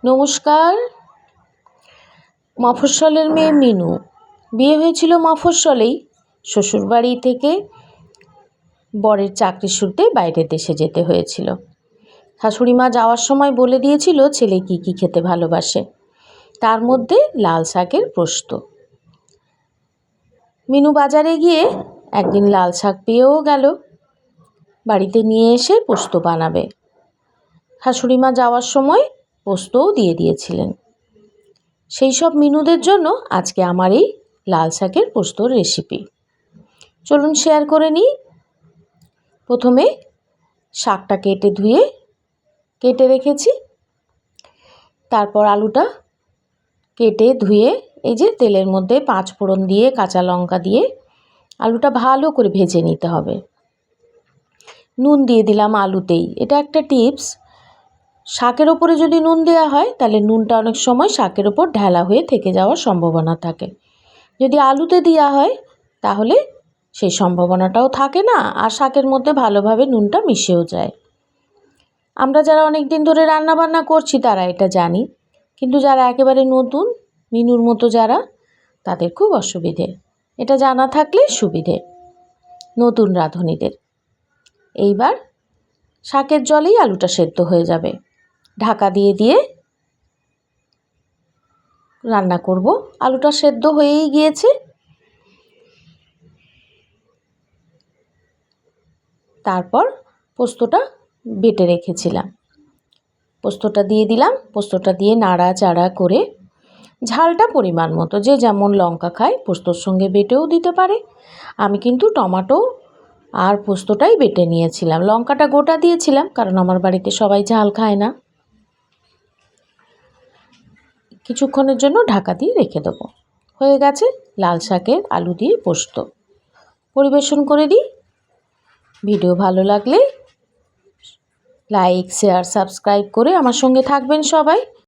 নমস্কার। মফস্বলের মেয়ে মিনু। বিয়ে হয়েছিল মফস্বলেই। শ্বশুরবাড়ি থেকে বরের চাকরির সূত্রে বাইরের দেশে যেতে হয়েছিল। শাশুড়ি মা যাওয়ার সময় বলে দিয়েছিল ছেলে কী কী খেতে ভালোবাসে, তার মধ্যে লাল শাকের পোস্ত। মিনু বাজারে গিয়ে একদিন লাল শাক পেয়েও গেল, বাড়িতে নিয়ে এসে পোস্ত বানাবে। শাশুড়ি মা যাওয়ার সময় পোস্তও দিয়ে দিয়েছিলেন। সেই সব মিনুদের জন্য আজকে আমার এই লাল শাকের পোস্তর রেসিপি। চলুন শেয়ার করে নিই। প্রথমে শাকটা কেটে রেখেছি। তারপর আলুটা কেটে ধুয়ে এই যে তেলের মধ্যে 5 ফোড়ন দিয়ে কাঁচা লঙ্কা দিয়ে আলুটা ভালো করে ভেজে নিতে হবে। নুন দিয়ে দিলাম আলুতেই। এটা একটা টিপস, শাকের ওপরে যদি নুন দেওয়া হয় তাহলে নুনটা অনেক সময় শাকের ওপর ঢেলা হয়ে থেকে যাওয়ার সম্ভাবনা থাকে। যদি আলুতে দেওয়া হয় তাহলে সেই সম্ভাবনাটাও থাকে না, আর শাকের মধ্যে ভালোভাবে নুনটা মিশেও যায়। আমরা যারা অনেক দিন ধরে রান্নাবান্না করছি তারা এটা জানি, কিন্তু যারা একেবারে নতুন, মিনুর মতো যারা, তাদের খুব অসুবিধে। এটা জানা থাকলে সুবিধে নতুন রাঁধুনিদের। এইবার শাকের জলেই আলুটা সেদ্ধ হয়ে যাবে। ঢাকা দিয়ে রান্না করব। আলুটা সেদ্ধ হয়েই গিয়েছে। তারপর পোস্তটা বেটে রেখেছিলাম, পোস্তটা দিয়ে দিলাম। পোস্তটা দিয়ে নাড়াচাড়া করে ঝালটা পরিমাণ মতো, যে যেমন লঙ্কা খায় পোস্তর সঙ্গে বেটেও দিতে পারে। আমি কিন্তু টমেটো আর পোস্তটাই বেটে নিয়েছিলাম। লঙ্কাটা গোটা দিয়েছিলাম কারণ আমার বাড়িতে সবাই ঝাল খায় না। কিছুক্ষণের জন্য ঢাকা দিয়ে রেখে দেবো। হয়ে গেছে লাল শাকের আলু দিয়ে পোস্ত। পরিবেশন করে দিই। ভিডিও ভালো লাগলে লাইক, শেয়ার, সাবস্ক্রাইব করে আমার সঙ্গে থাকবেন সবাই।